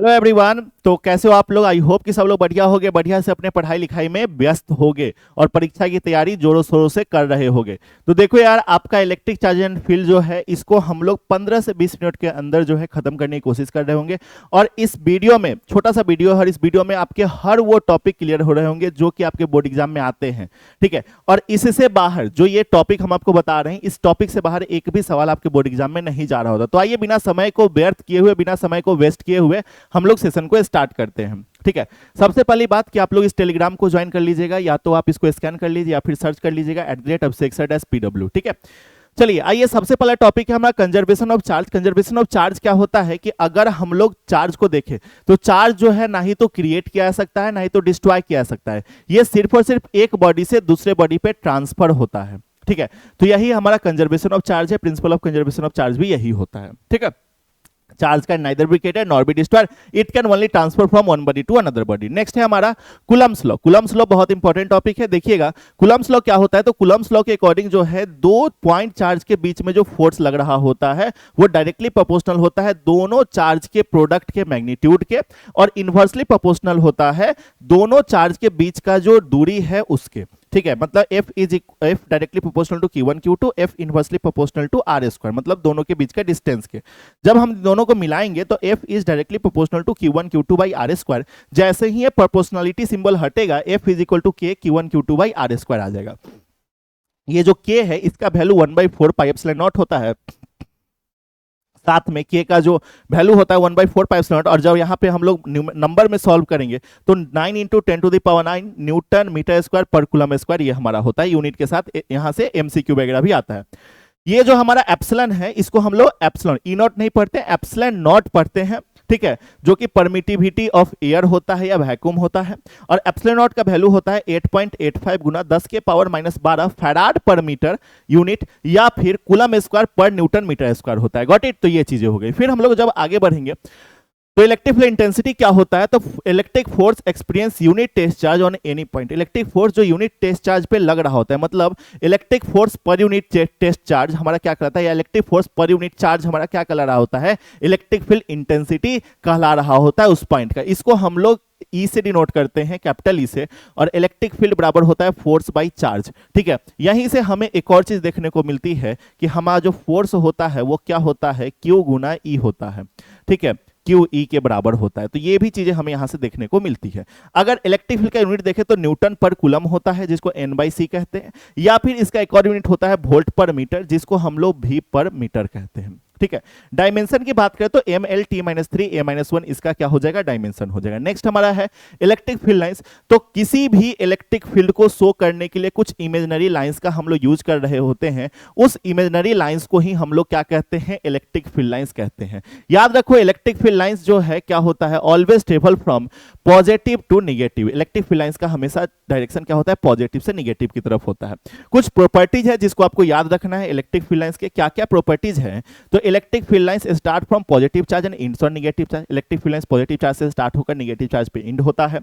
Hello everyone. तो कैसे हो आप लोग? आई होप कि सब लोग बढ़िया होगे, बढ़िया से अपने पढ़ाई लिखाई में व्यस्त होगे और परीक्षा की तैयारी जोरों शोरों से कर रहे होगे। तो देखो यार, आपका इलेक्ट्रिक चार्ज एंड फील्ड जो है इसको हम लोग 15 से 20 मिनट के अंदर जो है खत्म करने की कोशिश कर रहे होंगे। और इस वीडियो में छोटा सा वीडियो है और इस वीडियो में आपके हर वो टॉपिक क्लियर हो रहे होंगे जो कि आपके बोर्ड एग्जाम में आते हैं। ठीक है, और इससे बाहर जो ये टॉपिक हम आपको बता रहे हैं, इस टॉपिक से बाहर एक भी सवाल आपके बोर्ड एग्जाम में नहीं जा रहा होता। तो आइए बिना समय को व्यर्थ किए हुए, बिना समय को वेस्ट किए हुए हम लोग सेशन को स्टार्ट करते हैं। ठीक है, सबसे पहली बात कि आप लोग इस टेलीग्राम को ज्वाइन कर लीजिएगा, या तो आप इसको स्कैन कर लीजिए या फिर सर्च कर लीजिएगा @absexsir-pw। ठीक है, चलिए आइए, सबसे पहला टॉपिक है हमारा conservation of charge. Conservation of charge क्या होता है कि अगर हम लोग चार्ज को देखें तो चार्ज जो है ना ही तो क्रिएट किया जा सकता है ना ही तो डिस्ट्रॉय किया जा सकता है, ये सिर्फ और सिर्फ एक बॉडी से दूसरे बॉडी पे ट्रांसफर होता है। ठीक है, तो यही हमारा कंजर्वेशन ऑफ चार्ज है, principle of conservation of charge भी यही होता है। ठीक है, charge can neither be created nor be destroyed, it can only transfer from one body to another body. Next है हमारा कूलम्ब्स लॉ। कूलम्ब्स लॉ बहुत इंपॉर्टेंट टॉपिक है, देखिएगा कूलम्ब्स लॉ क्या होता है। तो कूलम्ब्स लॉ के अकॉर्डिंग जो है दो पॉइंट चार्ज के बीच में जो फोर्स लग रहा होता है वो डायरेक्टली प्रोपोर्शनल होता है दोनों चार्ज के प्रोडक्ट के मैग्नीट्यूड के, और इनवर्सली प्रोपोर्शनल होता है दोनों चार्ज के बीच का जो दूरी है उसके। ठीक है, मतलब F directly proportional to Q1 Q2, F inversely proportional to R², मतलब दोनों के बीच का डिस्टेंस के। जब हम दोनों को मिलाएंगे तो F is directly proportional to Q1 Q2 by R²। जैसे ही ये प्रोपोर्शनलिटी सिंबल हटेगा, F is equal to K Q1 Q2 by R² आ जाएगा। ये जो K है इसका वैल्यू 1/4 पाई एप्सिलॉन नॉट होता है, साथ में के का जो वैल्यू होता है 1/4 पाई एप्सिलॉन नॉट। और जब यहाँ पे हम लोग नंबर में सॉल्व करेंगे तो 9 × 10⁹ न्यूटन मीटर स्क्वायर पर कूलम स्क्वायर ये हमारा होता है यूनिट के साथ। यहाँ से एमसीक्यू वगैरह भी आता है। ये जो हमारा एप्सिलॉन है इसको हम लोग एप्सिलॉन ई नॉट नहीं पढ़ते, एप्सिलॉन नॉट पढ़ते हैं। ठीक है, जो कि परमिटिविटी ऑफ एयर होता है या वैक्यूम होता है। और एप्सिलॉन नॉट का वैल्यू होता है 8.85 गुना 10⁻⁻12 फैराड पर मीटर यूनिट, या फिर कूलम स्क्वायर पर न्यूटन मीटर स्क्वायर होता है। Got it? तो ये चीजें हो गई। फिर हम लोग जब आगे बढ़ेंगे तो इलेक्ट्रिक फील्ड इंटेंसिटी क्या होता है, तो electric force experience unit test charge on any point. Electric force जो यूनिट टेस्ट चार्ज पे लग रहा होता है, मतलब electric force per unit test charge हमारा क्या कहलाता है, या electric force per unit charge हमारा क्या कहला रहा होता है, इलेक्ट्रिक फील्ड इंटेंसिटी कहला रहा होता है उस पॉइंट का। इसको हम लोग ई से डिनोट करते हैं, कैपिटल ई से। और इलेक्ट्रिक फील्ड बराबर होता है फोर्स बाई चार्ज। ठीक है, यहीं से हमें एक और चीज देखने को मिलती है कि हमारा जो फोर्स होता है वो क्या होता है, क्यू गुना ई होता है। ठीक है, क्यू ई के बराबर होता है। तो ये भी चीजें हमें यहां से देखने को मिलती है। अगर इलेक्ट्रिक फील्ड का यूनिट देखें तो न्यूटन पर कूलम होता है जिसको N/C कहते हैं, या फिर इसका एक और यूनिट होता है वोल्ट पर मीटर जिसको हम लोग V पर मीटर कहते हैं। ठीक है, डायमेंशन की बात करें तो ML/T-3 A-1 इसका क्या हो जाएगा, डायमेंशन हो जाएगा। नेक्स्ट हमारा है इलेक्ट्रिक फील्ड लाइंस। तो किसी भी इलेक्ट्रिक फील्ड को शो करने के लिए कुछ इमेजिनरी लाइंस का हम लोग यूज कर रहे होते हैं, उस इमेजिनरी लाइंस को ही हम लोग क्या कहते हैं, इलेक्ट्रिक फील्ड लाइंस कहते हैं। याद रखो, इलेक्ट्रिक फील्ड लाइंस जो है क्या होता है, always travel from positive to negative. Electric field lines का हमेशा डायरेक्शन क्या होता है, पॉजिटिव से निगेटिव की तरफ होता है। कुछ प्रॉपर्टीज है जिसको आपको याद रखना है इलेक्ट्रिक फील्ड लाइंस के, क्या क्या प्रॉपर्टीज है। तो electric field lines start from positive charge and ends on negative charge. Electric field lines positive charge से स्टार्ट होकर नेगेटिव चार्ज पे एंड होता है।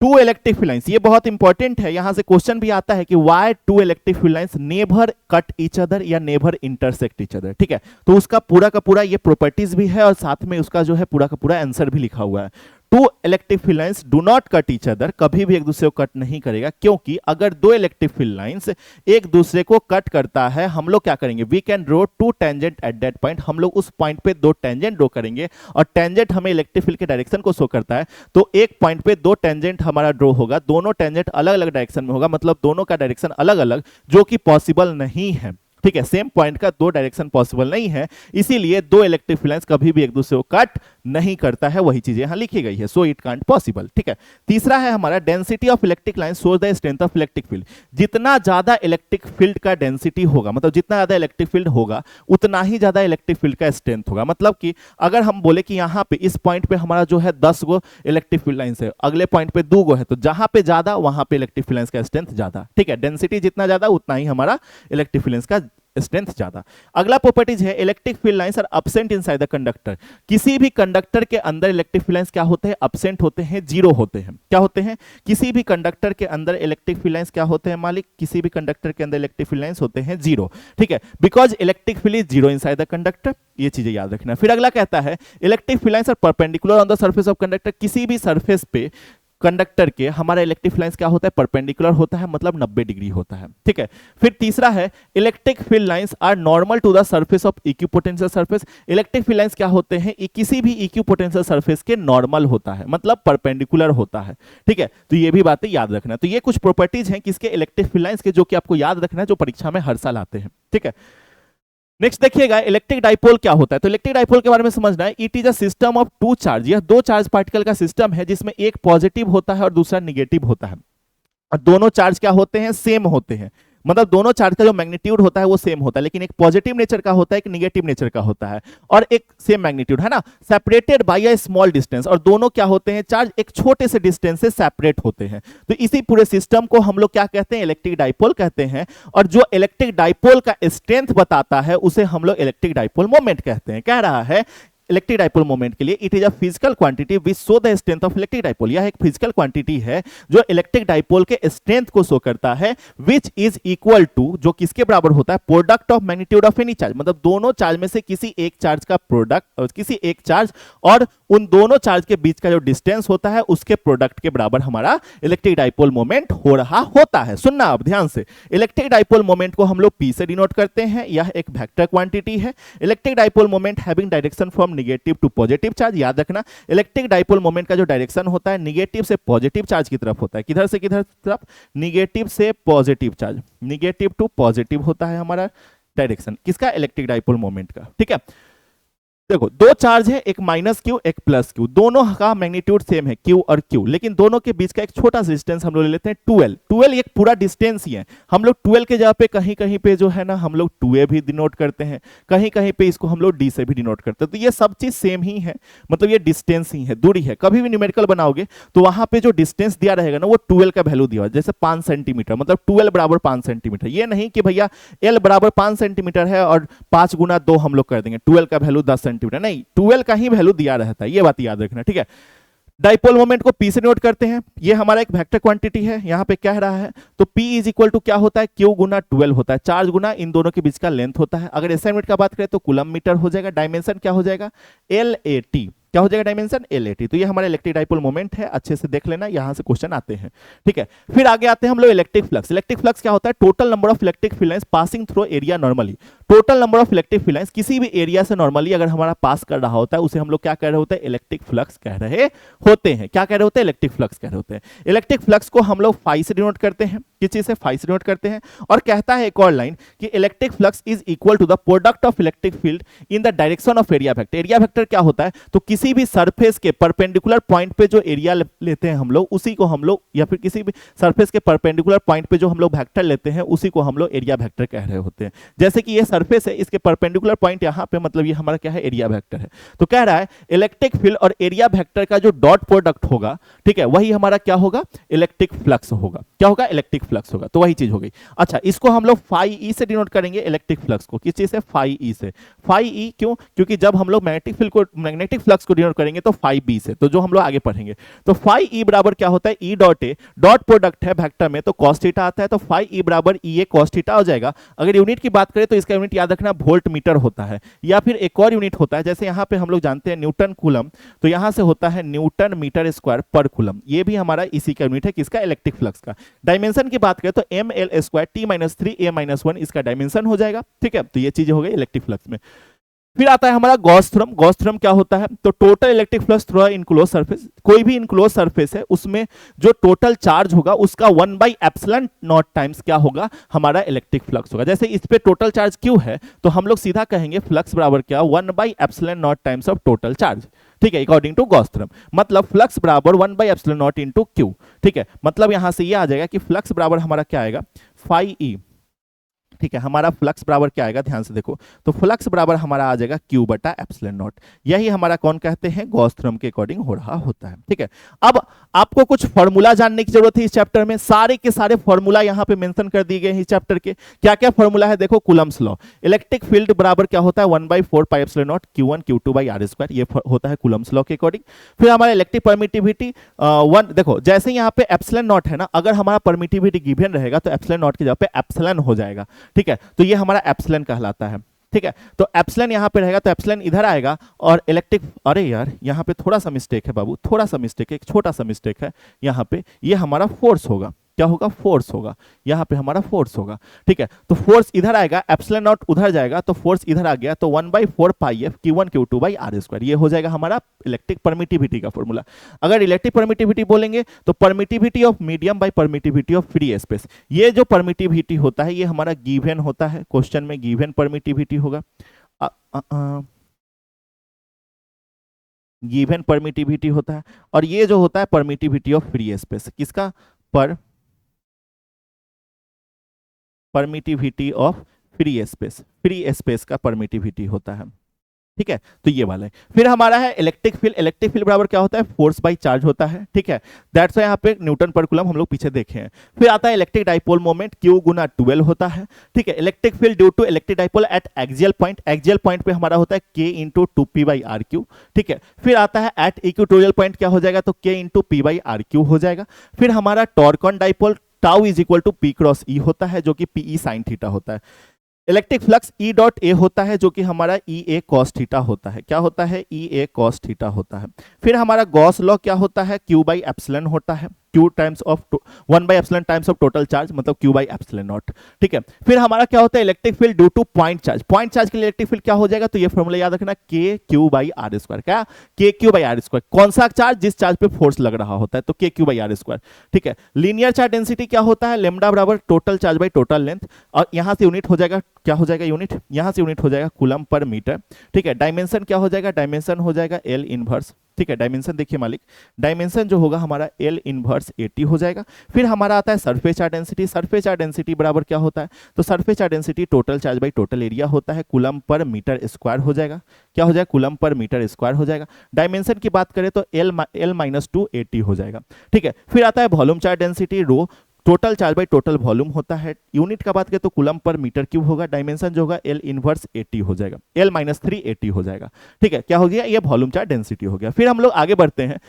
टू इलेक्ट्रिक फील्ड लाइंस, ये बहुत इंपॉर्टेंट है, यहां से क्वेश्चन भी आता है कि why two electric field lines never cut each other या नेवर इंटरसेक्ट ईच अदर। ठीक है, तो उसका पूरा का पूरा ये प्रॉपर्टीज भी है और साथ में उसका जो है पूरा का पूरा आंसर भी लिखा हुआ है। Two electric field lines do not cut each other, कभी भी एक दूसरे को कट नहीं करेगा, क्योंकि अगर दो इलेक्ट्रिक फील्ड लाइंस एक दूसरे को कट करता है हम लोग क्या करेंगे, we can draw two tangent at that point. हम लोग उस पॉइंट पे दो टेंजेंट ड्रॉ करेंगे, और टेंजेंट हमें इलेक्ट्रिक फील्ड के डायरेक्शन को शो करता है। तो एक पॉइंट पे दो टेंजेंट हमारा ड्रॉ होगा, दोनों टेंजेंट अलग अलग डायरेक्शन में होगा, मतलब दोनों का डायरेक्शन अलग अलग, जो कि पॉसिबल नहीं है। ठीक है, सेम पॉइंट का दो डायरेक्शन पॉसिबल नहीं है, इसीलिए दो इलेक्ट्रिक फील्ड लाइंस कभी भी एक दूसरे को कट नहीं करता है, वही चीजें यहां लिखी गई है, सो इट कांट पॉसिबल। ठीक है, तीसरा है हमारा density of electric line shows the strength of electric field. जितना ज्यादा इलेक्ट्रिक फील्ड का डेंसिटी होगा, मतलब जितना ज्यादा इलेक्ट्रिक फील्ड होगा उतना ही ज्यादा इलेक्ट्रिक फील्ड का स्ट्रेंथ होगा। मतलब कि अगर हम बोले कि यहाँ पे इस पॉइंट पे हमारा जो है 10 गो इलेक्ट्रिक फील्ड लाइंस है, अगले पॉइंट पे 2 गो है, तो जहां पे ज्यादा वहां पे इलेक्ट्रिक फील्ड लाइंस का स्ट्रेंथ ज्यादा। ठीक है, डेंसिटी जितना ज्यादा उतना ही हमारा इलेक्ट्रिक फील्ड लाइंस का स्ट्रेंथ ज्यादा। अगला प्रॉपर्टीज है electric field lines are absent inside the conductor. किसी भी कंडक्टर के अंदर इलेक्ट्रिक फील्ड लाइंस क्या होते हैं, एब्सेंट होते हैं, जीरो होते हैं। क्या होते हैं, किसी भी कंडक्टर के अंदर इलेक्ट्रिक फील्ड लाइंस क्या होते हैं मालिक, किसी भी कंडक्टर के अंदर इलेक्ट्रिक फील्ड लाइंस होते हैं जीरो। ठीक है, because electric field is zero inside the conductor, ये चीजें याद रखना। फिर अगला कहता है electric field lines are perpendicular on the surface of conductor. किसी भी सरफेस पे कंडक्टर के हमारा इलेक्ट्रिक फील्ड लाइंस क्या होता है, परपेंडिकुलर होता है, मतलब 90 डिग्री होता है। ठीक है, फिर तीसरा है electric field lines are normal to the surface of equipotential surface. Electric field lines क्या होते हैं, किसी भी इक्विपोटेंशियल सरफेस के नॉर्मल होता है, मतलब परपेंडिकुलर होता है। ठीक है, तो ये भी बातें याद रखना। तो ये कुछ प्रॉपर्टीज हैं किसके, इलेक्ट्रिक फील्ड लाइंस के, जो कि आपको याद रखना है, जो परीक्षा में हर साल आते हैं। ठीक है, नेक्स्ट देखिएगा इलेक्ट्रिक डाइपोल क्या होता है। तो इलेक्ट्रिक डाइपोल के बारे में समझना है, it is a system of two charge. यह दो चार्ज पार्टिकल का सिस्टम है जिसमें एक पॉजिटिव होता है और दूसरा निगेटिव होता है, और दोनों चार्ज क्या होते हैं, सेम होते हैं। मतलब दोनों चार्ज का जो मैग्नीट्यूड होता है वो सेम होता है, लेकिन एक पॉजिटिव नेचर का होता है, एक निगेटिव नेचर का होता है, और एक सेम मैग्नीट्यूड है ना, separated by a small distance. और दोनों क्या होते हैं, चार्ज एक छोटे से डिस्टेंस से सेपरेट होते हैं। तो इसी पूरे सिस्टम को हम लोग क्या कहते हैं, इलेक्ट्रिक डाइपोल कहते हैं। और जो इलेक्ट्रिक डाइपोल का स्ट्रेंथ बताता है उसे हम लोग इलेक्ट्रिक डाइपोल मोमेंट कहते हैं। कह रहा है इलेक्ट्रिक डाइपोल मोमेंट के लिए it is a physical quantity which show the strength of electric dipole. यह एक फिजिकल क्वांटिटी है जो इलेक्ट्रिक डाइपोल के स्ट्रेंथ को शो करता है, विच इज इक्वल टू, जो किसके बराबर होता है, product of magnitude of any charge. मतलब दोनों चार्ज में से किसी एक चार्ज का प्रोडक्ट, किसी एक चार्ज और उन दोनों चार्ज के बीच का जो डिस्टेंस होता है उसके प्रोडक्ट के बराबर हमारा इलेक्ट्रिक डाइपोल मोमेंट हो रहा होता है। सुनना अब ध्यान से, इलेक्ट्रिक डाइपोल मोमेंट को हम लोग P से डिनोट करते हैं। यह एक वेक्टर क्वांटिटी है। Electric dipole moment having direction from negative to positive charge. याद रखना, इलेक्ट्रिक डाइपोल मोमेंट का जो डायरेक्शन होता है निगेटिव से पॉजिटिव चार्ज की तरफ होता है। किधर से किधर तरफ, निगेटिव से positive charge, negative to positive होता है हमारा डायरेक्शन किसका, इलेक्ट्रिक डाइपोल मोमेंट का। ठीक है, देखो दो चार्ज है, एक माइनस क्यू एक प्लस क्यू, दोनों का मैग्नीट्यूड सेम है क्यू और क्यू, लेकिन दोनों के बीच का एक छोटा सा डिस्टेंस हम लोग ले लेते हैं 12। 12 एक पूरा डिस्टेंस ही है। हम लोग 12 के जगह पे कहीं कहीं पे जो है ना हम लोग 2a भी डिनोट करते हैं, कहीं कहीं पे इसको हम लोग d से भी डिनोट करते हैं। तो ये सब चीज सेम ही है, मतलब ये डिस्टेंस ही है, दूरी है। कभी भी न्यूमेरिकल बनाओगे तो वहां पे जो डिस्टेंस दिया रहेगा ना वो 12 का वैल्यू दिया, जैसे 5 सेंटीमीटर, मतलब 12 बराबर 5 सेंटीमीटर। ये नहीं कि भैया l बराबर 5 सेंटीमीटर है और 5 गुना 2 हम लोग कर देंगे, 12 का वैल्यू 10 सेंटीमीटर, नहीं, 12 का ही वैल्यू दिया रहता है। ये बात याद रखना। ठीक है, डाइपोल मोमेंट को P से नोट करते हैं। ये हमारा एक वेक्टर क्वांटिटी है, यहां पे कह रहा है तो P इज इक्वल टू क्या होता है, Q गुना 12 होता है, चार्ज गुना इन दोनों के बीच का लेंथ होता है। अगर SI यूनिट का बात करें तो कूलम मीटर हो जाएगा। डायमेंशन क्या हो जाएगा, LAT, क्या हो जाएगा डायमेंशन, LAT। तो ये हमारा इलेक्ट्रिक डाइपोल मोमेंट है, अच्छे से देख लेना, यहां से क्वेश्चन आते हैं। ठीक है, फिर आगे आते हैं हम लोग इलेक्ट्रिक फ्लक्स। इलेक्ट्रिक फ्लक्स क्या होता है, total number of electric field lines passing through area normally. Total number of electric field lines किसी भी एरिया से नॉर्मली अगर हमारा पास कर रहा होता है उसे हम लोग क्या कह रहे होते हैं, इलेक्ट्रिक फ्लक्स कह रहे होते हैं। क्या कह रहे होते हैं, इलेक्ट्रिक फ्लक्स कह रहे होते हैं। इलेक्ट्रिक फ्लक्स को हम लोग फाई से डिनोट करते हैं, किस चीज से, फाई से डिनोट करते हैं। और कहता है एक और लाइन कि electric flux is equal to the product of electric field in the direction of area vector. Area vector क्या होता है, तो किसी भी सरफेस के परपेंडिकुलर पॉइंट पे जो एरिया लेते हैं हम लोग उसी को हम लोग, या फिर किसी भी सरफेस के परपेंडिकुलर पॉइंट पे जो हम लोग वेक्टर लेते हैं उसी को हम लोग एरिया वेक्टर कह रहे होते हैं। जैसे कि ये सरफेस है, इसके परपेंडिकुलर पॉइंट यहां पे, मतलब ये हमारा क्या है, एरिया वेक्टर है। तो कह रहा है इलेक्ट्रिक फील्ड और एरिया वेक्टर का जो डॉट प्रोडक्ट होगा, ठीक है, वही हमारा क्या होगा, इलेक्ट्रिक फ्लक्स होगा। क्या होगा, इलेक्ट्रिक फ्लक्स होगा। तो वही चीज हो गई। अच्छा, इसको हम लोग फाई ई से डिनोट करेंगे इलेक्ट्रिक फ्लक्स को, किस चीज से, फाई ई से। फाई ई क्यों, क्योंकि जब हम लोग मैग्नेटिक फील्ड को, मैग्नेटिक फ्लक्स को डिनोट करेंगे तो फाई बी से, तो जो हम लोग आगे पढ़ेंगे। तो फाई ई बराबर क्या होता है, E dot A, dot product है वेक्टर में तो कॉस थीटा आता है, तो फाई ई बराबर ई ए कॉस थीटा हो जाएगा। अगर यूनिट की बात करें तो इसका यूनिट याद रखना वोल्ट मीटर होता है, या फिर एक और यूनिट होता है, जैसे यहां पे हम लोग जानते हैं न्यूटन कूलम, तो यहां से होता है न्यूटन मीटर स्क्वायर पर कूलम। ये भी हमारा इसी का यूनिट है, किसका, इलेक्ट्रिक फ्लक्स का। डायमेंशन की बात करें तो ml स्क्वायर t-3a-1 इसका डायमेंशन हो जाएगा। ठीक है, तो ये चीज हो गई इलेक्ट्रिक फ्लक्स में। फिर आता है हमारा गॉस थ्योरम। गॉस थ्योरम क्या होता है, तो total electric flux through enclose surface. कोई भी इनक्लोज सरफेस है उसमें जो टोटल चार्ज होगा उसका 1/ε0 टाइम्स क्या होगा, हमारा इलेक्ट्रिक फ्लक्स होगा। जैसे इस पे टोटल चार्ज क्यू है तो हम लोग सीधा कहेंगे फ्लक्स बराबर क्या, 1/ε0 टाइम्स ऑफ टोटल चार्ज। ठीक है, अकॉर्डिंग टू गॉस थ्योरम, मतलब फ्लक्स बराबर 1/ε0 इंटू क्यू। ठीक है, मतलब यहां से ये आ जाएगा कि फ्लक्स बराबर हमारा क्या आएगा, फाई ई ठीक है, हमारा फ्लक्स बराबर क्या आएगा, ध्यान से देखो, तो फ्लक्स बराबर हमारा आ जाएगा Q बटा एप्सिलॉन नॉट। यही हमारा कौन कहते हैं, गॉस थ्योरम के अकॉर्डिंग हो रहा होता है। ठीक है, अब आपको कुछ फॉर्मूला जानने की जरूरत है इस चैप्टर में, सारे के सारे फॉर्मूला यहां पे मेंशन कर दिए गए हैं इस चैप्टर के। क्या क्या फॉर्मूला है, देखो, कूलम्स लॉ, इलेक्ट्रिक फील्ड बराबर क्या होता है, 1/4 pi epsilon naught Q1 Q2 by are square, ये होता है कूलम्स लॉ के अकॉर्डिंग। फिर हमारा इलेक्ट्रिक परमिटिविटी वन, देखो जैसे यहाँ पे एप्सिलॉन नॉट है ना, अगर हमारा परमिटिविटी गिवन रहेगा तो एप्सिलॉन नॉट की जगह पे एप्सिलॉन हो जाएगा। ठीक है, तो ये हमारा एप्सिलॉन कहलाता है। ठीक है, तो एप्सिलॉन यहां पे रहेगा तो एप्सिलॉन इधर आएगा और इलेक्ट्रिक, अरे यार यहां पे थोड़ा सा मिस्टेक है बाबू, थोड़ा सा मिस्टेक है, एक छोटा सा मिस्टेक है यहां पे, ये हमारा फोर्स होगा, क्या होगा, फोर्स होगा, यहां पे हमारा फोर्स होगा। ठीक है, तो फोर्स इधर आएगा, एप्सिलॉन नॉट उधर जाएगा, तो फोर्स इधर आ गया, तो 1/4 pi F Q1 Q2 by are square, ये हो जाएगा हमारा इलेक्ट्रिक परमिटिविटी का फॉर्मूला। अगर इलेक्ट्रिक परमिटिविटी बोलेंगे तो permittivity of medium by permittivity of free space, ये जो परमिटिविटी होता है ये हमारा गिवन होता है, क्वेश्चन में गिवन परमिटिविटी होगा, गिवन परमिटिविटी होता है, और ये जो होता है परमिटिविटी ऑफ फ्री स्पेस, किसका, पर परमिटिविटी ऑफ फ्री स्पेस का परमिटिविटी होता है। ठीक है, तो ये वाला है। फिर हमारा है इलेक्ट्रिक फील्ड, इलेक्ट्रिक फील्ड बराबर क्या होता है, फोर्स बाई चार्ज होता है। ठीक है, दैट्स यहाँ पे न्यूटन पर कूलम हम लोग पीछे देखे हैं। फिर आता है इलेक्ट्रिक डाइपोल मोमेंट, Q गुना 12 होता है। ठीक है, electric field due to electric dipole at axial point, axial point पे हमारा होता है K into 2P by R cube. ठीक है, फिर आता है एट इक्वेटोरियल पॉइंट, क्या हो जाएगा, तो K into P by R cube हो जाएगा। फिर हमारा torque on dipole tau is equal to P cross E होता है, जो कि PE साइन थीटा होता है। Electric flux E dot A होता है, जो कि हमारा EA कॉस थीटा होता है, क्या होता है, EA कॉस थीटा होता है। फिर हमारा गॉस लॉ क्या होता है, Q बाई एप्सिलॉन होता है, Q times of 1 by epsilon times of total charge, मतलब Q बाई एप्सिलॉन नॉट। ठीक है, फिर हमारा क्या होता है electric field due two point charge, point charge के लिए इलेक्ट्रिक फील्ड क्या हो जाएगा, तो ये फॉर्मूला याद रखना, KQ बाई आर स्क्वायर, क्या, KQ बाई आर स्क्वायर, कौन सा चार्ज, जिस चार्ज पे फोर्स लग रहा होता है, तो KQ बाई आर स्क्वायर। ठीक है, लीनियर चार्ज डेंसिटी क्या होता है, लेमडा बराबर total charge by total length, और यहां से यूनिट हो जाएगा, क्या हो जाएगा यूनिट, यहां से यूनिट हो जाएगा कूलम पर मीटर। ठीक है, डायमेंशन क्या हो जाएगा, डायमेंशन हो जाएगा L इनवर्स। ठीक है, डायमेंशन देखिए मालिक, डायमेंशन जो होगा हमारा L इनवर्स 80 हो जाएगा। फिर हमारा आता है surface charge density, surface charge density बराबर क्या होता है, तो surface charge density total charge by total area होता है, कूलम पर मीटर स्क्वायर हो जाएगा, क्या हो जाएगा, कूलम पर मीटर स्क्वायर हो जाएगा। डायमेंशन की बात करें तो L-2 80 हो जाएगा। ठीक है, फिर आता है volume charge density rho, total charge by total volume होता है। यूनिट का बात करें तो कूलम पर मीटर क्यूब होगा। डायमेंशन जो होगा L इनवर्स 80 हो जाएगा, L-3 80 हो जाएगा। ठीक है, क्या हो गया, ये वॉल्यूम चार्ज डेंसिटी हो गया। फिर हम लोग आगे बढ़ते हैं,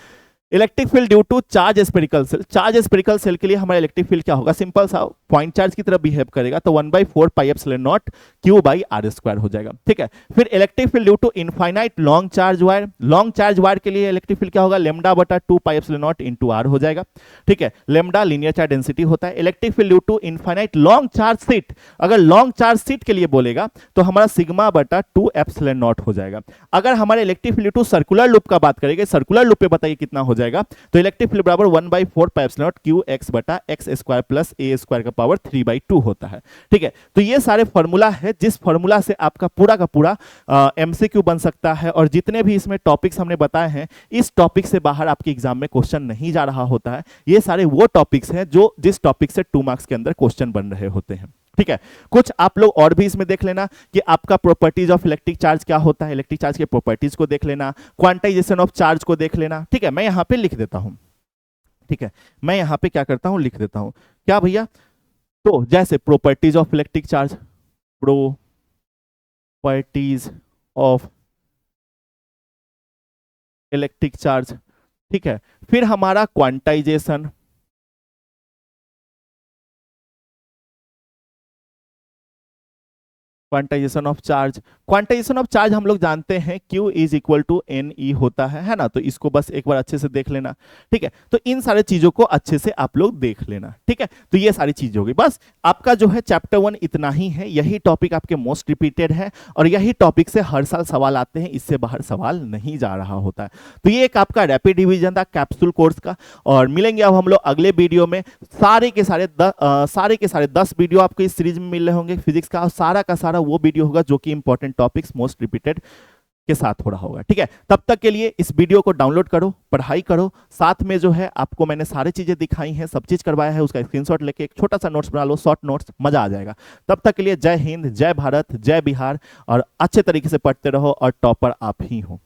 electric field due to charge spherical shell, charge spherical shell के लिए हमारा इलेक्ट्रिक फील्ड क्या होगा, सिंपल सा पॉइंट चार्ज की तरह बिहेव करेगा, तो 1/4 pi epsilon naught Q by are square हो जाएगा। ठीक है, फिर electric field due to infinite long charge wire, long charge wire के लिए इलेक्ट्रिक फील्ड क्या होगा, लेमडा बटा 2 pi epsilon naught into R हो जाएगा। ठीक है, लेमडा लीनियर चार्ज डेंसिटी होता है। Electric field due to infinite long charge sheet, अगर लॉन्ग चार्ज सीट के लिए बोलेगा तो हमारा सिग्मा बटा 2 एप्सिलॉन नॉट हो जाएगा। अगर हमारे electric field due to circular loop का बात करेंगे, सर्कुलर लूप पे बताइए कितना हो जाएगा, तो इलेक्ट्रिक फील्ड बराबर 1/4 pi epsilon naught Q x बटा x square plus a square का पावर 3/2 होता है। ठीक है, तो ये सारे फॉर्मूला है, जिस फॉर्मूला से आपका पूरा का पूरा MCQ बन सकता है, और जितने भी इसमें टॉपिक्स हमने बताए हैं, इस टॉपिक से बाहर आपके एग्जाम में क्वेश्चन नहीं जा रहा होता है। ये सारे वो टॉपिक्स हैं जो जिस टॉपिक से 2 मार्क्स के अंदर क्वेश्चन बन रहे होते हैं। ठीक है, कुछ आप लोग और भी इसमें देख लेना कि आपका प्रॉपर्टीज ऑफ इलेक्ट्रिक चार्ज क्या होता है, इलेक्ट्रिक चार्ज के प्रॉपर्टीज को देख लेना, क्वांटाइजेशन ऑफ चार्ज को देख लेना। ठीक है, मैं यहां पे लिख देता हूं। ठीक है, मैं यहां पे क्या करता हूं, लिख देता हूं, क्या भैया, तो जैसे properties of electric charge, properties of electric charge. ठीक है, फिर हमारा quantization, quantization of charge, quantization of charge हम लोग जानते हैं Q is equal to NE होता है ना, तो इसको बस एक बार अच्छे से देख लेना। ठीक है, तो इन सारे चीजों को अच्छे से आप लोग देख लेना। ठीक है, तो ये सारी चीजें होगी, बस आपका जो है चैप्टर 1 इतना ही है। यही टॉपिक आपके मोस्ट रिपीटेड है, और यही टॉपिक से हर साल सवाल आते हैं, इससे बाहर सवाल नहीं जा रहा होता है। तो ये एक आपका रैपिड रिवीजन था कैप्सूल कोर्स का, और मिलेंगे अब हम लोग अगले वीडियो में। सारे के सारे 10 वीडियो आपको इस सीरीज में मिल रहे होंगे फिजिक्स का, और सारा का सारा वो वीडियो होगा जो कि इंपॉर्टेंट टॉपिक्स मोस्ट रिपीटेड के साथ हो रहा होगा। ठीक है, तब तक के लिए इस वीडियो को डाउनलोड करो, पढ़ाई करो, साथ में जो है आपको मैंने सारी चीजें दिखाई हैं, सब चीज करवाया है, उसका स्क्रीनशॉट लेके एक छोटा सा नोट्स बना लो, शॉर्ट नोट्स, मजा आ जाएगा। तब तक के लिए जय हिंद, जय भारत, जय बिहार, और अच्छे तरीके से पढ़ते रहो और टॉपर आप ही हो।